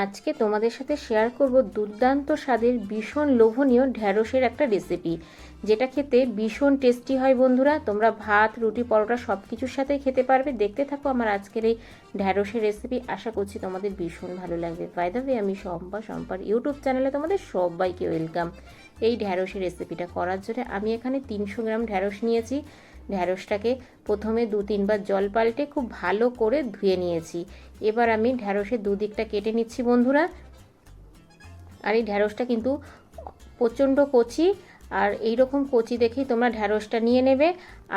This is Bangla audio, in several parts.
আজকে তোমাদের সাথে শেয়ার করব দুর্দান্ত স্বাদের ভীষণ লোভনীয় ঢ্যাঁড়সের একটা রেসিপি, যেটা খেতে ভীষণ টেস্টি হয়। বন্ধুরা, তোমরা ভাত, রুটি, পরোটা সব কিছুর সাথেই খেতে পারবে। দেখতে থাকো আমার আজকের এই ঢ্যাঁড়সের রেসিপি। আশা করছি তোমাদের ভীষণ ভালো লাগবে। বাই দ্য ওয়ে, আমি শম্পার ইউটিউব চ্যানেলে তোমাদের সবাইকে ওয়েলকাম। এই ঢ্যাঁড়সের রেসিপিটা করার জন্য আমি এখানে 300 গ্রাম ঢ্যাঁড়স নিয়েছি। ঢ্যাঁড়সটাকে প্রথমে 2-3 বার জল পাল্টে খুব ভালো করে ধুয়ে নিয়েছি। এবার আমি ঢ্যাঁড়সের দুদিকটা কেটে নিচ্ছি বন্ধুরা। আর এই ঢ্যাঁড়সটা কিন্তু প্রচণ্ড কচি, আর এই রকম কচি দেখেই তোমরা ঢ্যাঁড়সটা নিয়ে নেবে।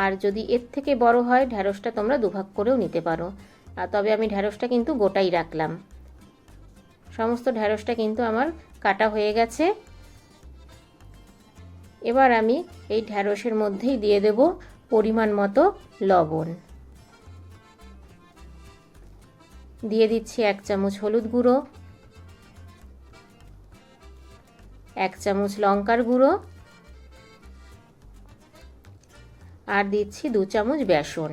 আর যদি এর থেকে বড় হয় ঢ্যাঁড়সটা তোমরা দুভাগ করেও নিতে পারো। আর তবে আমি ঢ্যাঁড়সটা কিন্তু গোটাই রাখলাম। সমস্ত ঢ্যাঁড়সটা কিন্তু আমার কাটা হয়ে গেছে। এবার আমি এই ঢ্যাঁড়সের মধ্যেই দিয়ে দেব পরিমাণ মতো লবণ। দিয়ে দিচ্ছি 1 চামচ হলুদ গুঁড়ো, 1 চামচ লঙ্কার গুঁড়ো, আর দিচ্ছি 2 চামচ বেসন।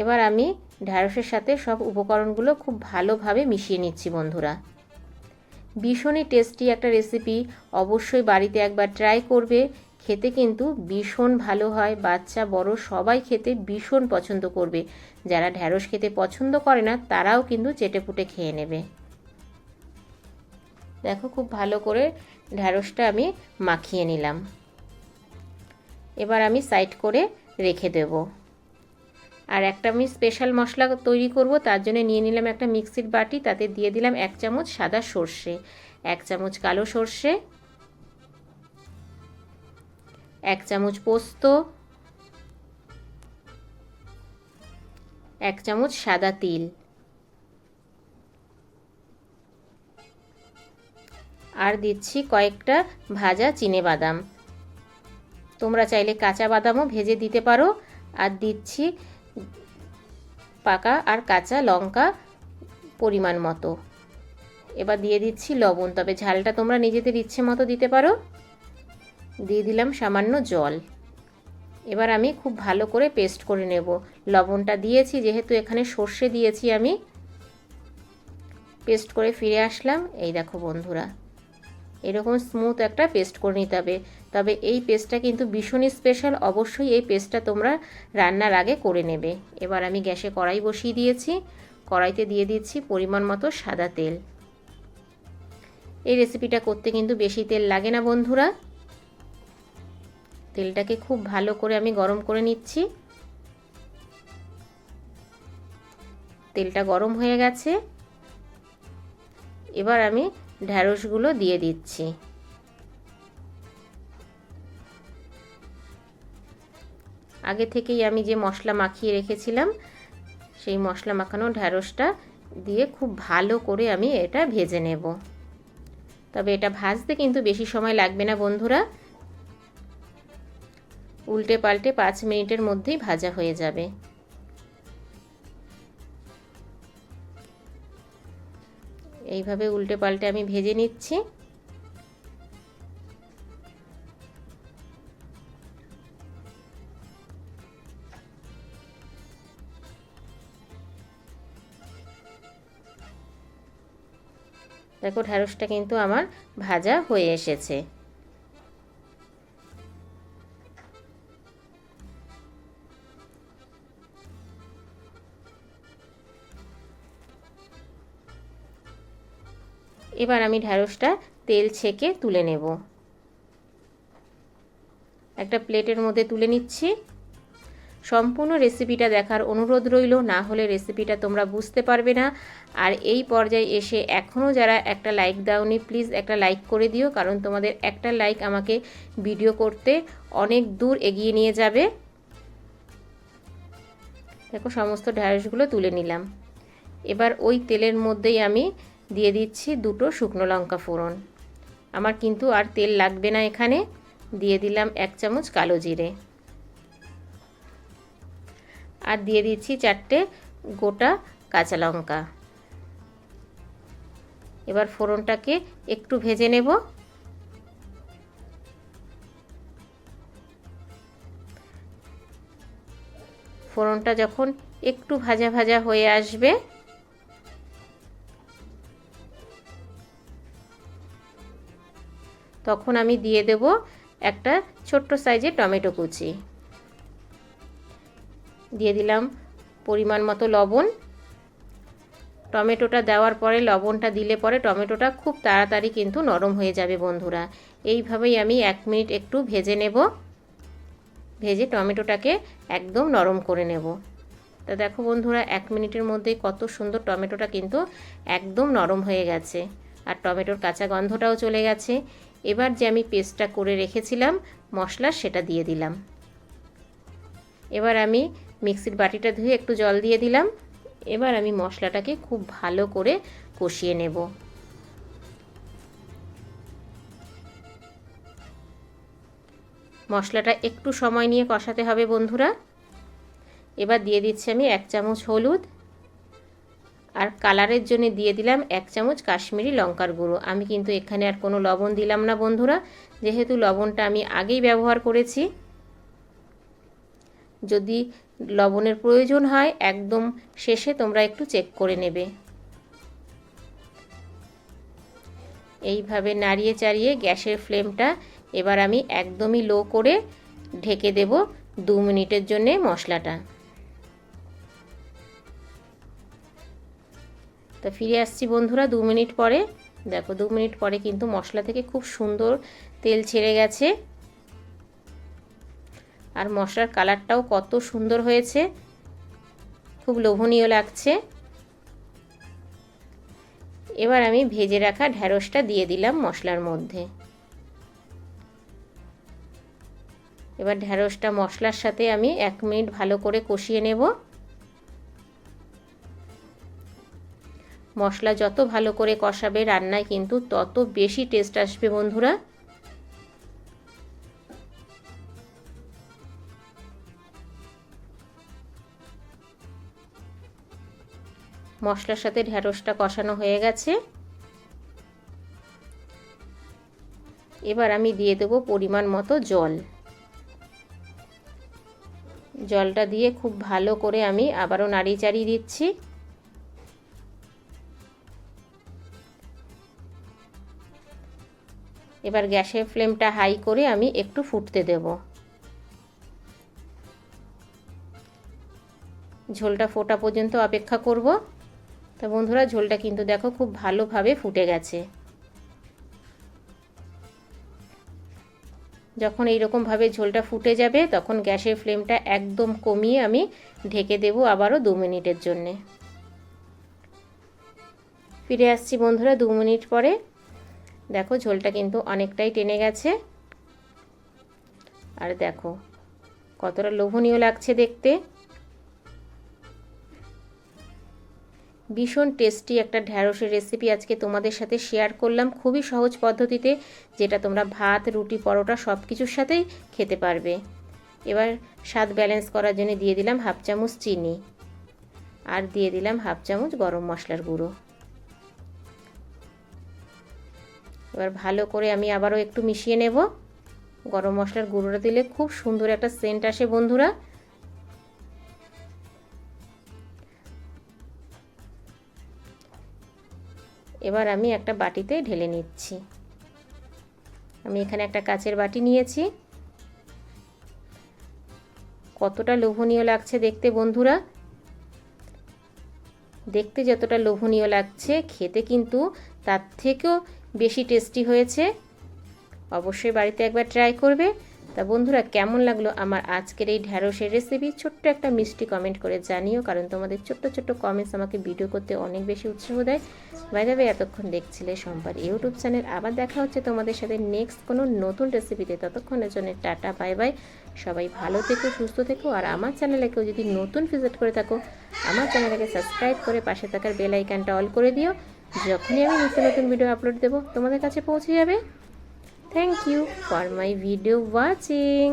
এবার আমি ঢ্যাঁড়সের সাথে সব উপকরণগুলো খুব ভালোভাবে মিশিয়ে নিচ্ছি বন্ধুরা। ভীষণই টেস্টি একটা রেসিপি, অবশ্যই বাড়িতে একবার ট্রাই করবে। খেতে কিন্তু ভীষণ ভালো হয়, বাচ্চা বড় সবাই খেতে ভীষণ পছন্দ করবে। যারা ঢ্যাঁড়স খেতে পছন্দ করে না তারাও কিন্তু চেটেপুটে খেয়ে নেবে। দেখো, খুব ভালো করে ঢ্যাঁড়সটা আমি মাখিয়ে নিলাম। এবার আমি সাইড করে রেখে দেব। আর একটা আমি স্পেশাল মশলা তৈরি করব, তার জন্য নিয়ে নিলাম একটা মিক্সির বাটি। তাতে দিয়ে দিলাম 1 চামচ সাদা সর্ষে, 1 চামচ কালো সর্ষে, 1 চামচ পোস্ত, 1 চামচ সাদা তিল, আর দিচ্ছি কয়েকটা ভাজা চিনেবাদাম। তোমরা চাইলে কাঁচা বাদামও ভেজে দিতে পারো। আর দিচ্ছি পাকা আর কাঁচা লঙ্কা পরিমাণ মতো। এবার দিয়ে দিচ্ছি লবণ, তবে ঝালটা তোমরা নিজেদের ইচ্ছে মতো দিতে পারো। দিয়ে দিলাম সামান্য জল। এবার আমি খুব ভালো করে পেস্ট করে নেব। লবণটা দিয়েছি যেহেতু এখানে সর্ষে দিয়েছি আমি। পেস্ট করে ফিরে আসলাম। এই দেখো বন্ধুরা, এরকম স্মুথ একটা পেস্ট করে নিতে হবে। তবে এই পেস্টটা কিন্তু ভীষণই স্পেশাল, অবশ্যই এই পেস্টটা তোমরা রান্নার আগে করে নেবে। এবার আমি গ্যাসে কড়াই বসিয়ে দিয়েছি। কড়াইতে দিয়ে দিচ্ছি পরিমাণ মতো সাদা তেল। এই রেসিপিটা করতে কিন্তু বেশি তেল লাগে না বন্ধুরা। তেলটাকে খুব ভালো করে আমি গরম করে নিচ্ছি। তেলটা গরম হয়ে গেছে। এবার আমি ঢ্যাঁড়সগুলো দিয়ে দিচ্ছি। আগে থেকেই আমি যে মশলা মাখিয়ে রেখেছিলাম সেই মশলা মাখানো ঢ্যাঁড়সটা দিয়ে খুব ভালো করে আমি এটা ভেজে নেব। তবে এটা ভাজতে কিন্তু বেশি সময় লাগবে না বন্ধুরা। উল্টে পাল্টে 5 মিনিটের মধ্যেই ভাজা হয়ে যাবে। এইভাবে উল্টে পাল্টে আমি ভেজে নিচ্ছি। দেখো, ঢ্যাঁড়সটা কিন্তু আমার ভাজা হয়ে এসেছে। এবার আমি ঢ্যাঁড়সটা তেল ছেঁকে তুলে নেব। একটা প্লেটের মধ্যে তুলে নিচ্ছি। সম্পূর্ণ রেসিপিটা দেখার অনুরোধ রইল, না হলে রেসিপিটা তোমরা বুঝতে পারবে না। আর এই পর্যায়ে এসে এখনও যারা একটা লাইক দাওনি, প্লিজ একটা লাইক করে দিও, কারণ তোমাদের একটা লাইক আমাকে ভিডিও করতে অনেক দূর এগিয়ে নিয়ে যাবে। দেখো, সমস্ত ঢ্যাঁড়সগুলো তুলে নিলাম। এবার ওই তেলের মধ্যেই আমি দিয়ে দিচ্ছি 2টো শুকনো লঙ্কা ফোড়ন। আমার কিন্তু আর তেল লাগবে না এখানে। দিয়ে দিলাম 1 চামচ কালো জিরে, আর দিয়ে দিচ্ছি 4টে গোটা কাঁচা লঙ্কা। এবার ফোড়নটাকে একটু ভেজে নেব। ফোড়নটা যখন একটু ভাজা ভাজা হয়ে আসবে তখন আমি দিয়ে দেব একটা ছোট্ট সাইজের টমেটো কুচি, দিয়ে দিলাম পরিমাণ মতো লবণ। টমেটোটা দেওয়ার পরে লবণটা দিলে পরে টমেটোটা খুব তাড়াতাড়ি কিন্তু নরম হয়ে যাবে বন্ধুরা। এইভাবেই আমি 1 মিনিট একটু ভেজে নেব, ভেজে টমেটোটাকে একদম নরম করে নেব। তা দেখো বন্ধুরা 1 মিনিটের মধ্যেই কত সুন্দর টমেটোটা কিন্তু একদম নরম হয়ে গেছে আর টমেটোর কাঁচা গন্ধটাও চলে গেছে। এবার যে আমি পেস্টটা করে রেখেছিলাম মশলা সেটা দিয়ে দিলাম। এবার আমি মিক্সির বাটিটা ধুয়ে একটু জল দিয়ে দিলাম। এবার আমি মশলাটাকে খুব ভালো করে কষিয়ে নেব। মশলাটা একটু সময় নিয়ে কষাতে হবে বন্ধুরা। এবার দিয়ে দিচ্ছি আমি 1 চামচ হলুদ আর কালারের জন্য দিয়ে দিলাম 1 চামচ কাশ্মীরি লঙ্কার গুঁড়ো। আমি কিন্তু এখানে আর কোনো লবণ দিলাম না বন্ধুরা, যেহেতু লবণটা আমি আগেই ব্যবহার করেছি। যদি লবণের প্রয়োজন হয় একদম শেষে তোমরা একটু চেক করে নেবে। এইভাবে নাড়িয়ে চাড়িয়ে গ্যাসের ফ্লেমটা এবার আমি একদমই লো করে ঢেকে দেব 2 মিনিটের জন্য মশলাটা। তো ফিরে আসছি বন্ধুরা 2 মিনিট পরে। দেখো 2 মিনিট পরে কিন্তু মশলা থেকে খুব সুন্দর তেল ছেড়ে গেছে আর মশলার কালারটাও কত সুন্দর হয়েছে, খুব লোভনীয় লাগছে। এবার আমি ভেজে রাখা ঢ্যাঁড়সটা দিয়ে দিলাম মশলার মধ্যে। এবার ঢ্যাঁড়সটা মশলার সাথে আমি 1 মিনিট ভালো করে কষিয়ে নেব। মশলা যত ভালো করে কষাবে রান্নায় কিন্তু তত বেশি টেস্ট আসবে বন্ধুরা। মশলার সাথে ঢ্যাঁড়সটা কষানো হয়ে গেছে। এবার আমি দিয়ে দেব পরিমাণ মতো জল। জলটা দিয়ে খুব ভালো করে আমি আবারও নাড়িয়ে চাড়িয়ে দিচ্ছি। এবার গ্যাসের ফ্লেমটা হাই করে আমি একটু ফুটতে দেব। ঝোলটা ফোটা পর্যন্ত অপেক্ষা করব। তো বন্ধুরা ঝোলটা কিন্তু দেখো খুব ভালোভাবে ফুটে গেছে। যখন এইরকম ভাবে ঝোলটা ফুটে যাবে তখন গ্যাসের ফ্লেমটা একদম কমিয়ে আমি ঢেকে দেব আবারও 2 মিনিটের জন্য। ফিরে আসছি বন্ধুরা 2 মিনিট পরে। দেখো ঝোলটা কিন্তু অনেকটাই টেনে গেছে আর দেখো কতটা লোভনীয় লাগছে দেখতে। ভীষণ টেস্টি একটা ঢ্যাঁড়সের রেসিপি আজকে তোমাদের সাথে শেয়ার করলাম, খুবই সহজ পদ্ধতিতে, যেটা তোমরা ভাত রুটি পরোটা সব কিছুর সাথেই খেতে পারবে। এবার স্বাদ ব্যালেন্স করার জন্য দিয়ে দিলাম 1/2 চামচ চিনি আর দিয়ে দিলাম 1/2 চামচ গরম মশলার গুঁড়ো। এবার ভালো করে আমি আবারও একটু মিশিয়ে নেব। গরম মশলার গুঁড়োটা দিলে খুব সুন্দর একটা সেন্ট আসে বন্ধুরা। এবার আমি একটা বাটিতে ঢেলে নিচ্ছি। আমি এখানে একটা কাচের বাটি নিয়েছি। কতটা লোভনীয় লাগছে দেখতে বন্ধুরা। দেখতে যতটা লোভনীয় লাগছে খেতে কিন্তু তার থেকেও বেশি টেস্টি হয়েছে। অবশ্যই বাড়িতে একবার ট্রাই করবে। তা বন্ধুরা কেমন লাগলো আমার আজকের এই ঢ্যাঁড়সের রেসিপি ছোট্ট একটা মিষ্টি কমেন্ট করে জানিও, কারণ তোমাদের ছোট্ট ছোট্ট কমেন্টস আমাকে ভিডিও করতে অনেক বেশি উৎসাহ দেয়। বাই দ্য ওয়ে এতক্ষণ দেখছিলে সম্পার ইউটিউব চ্যানেল। আবার দেখা হচ্ছে তোমাদের সাথে নেক্সট কোনো নতুন রেসিপিতে। ততক্ষণের জন্য টাটা বাই বাই। সবাই ভালো থেকো সুস্থ থেকো আর আমার চ্যানেলে কেউ যদি নতুন ভিজিট করে থাকো আমার চ্যানেলটাকে সাবস্ক্রাইব করে পাশে থাকার বেল আইকনটা অল করে দিও। যখনই আমি নিত্য নতুন ভিডিও আপলোড দেবো তোমাদের কাছে পৌঁছে যাবে। Thank you for my video watching.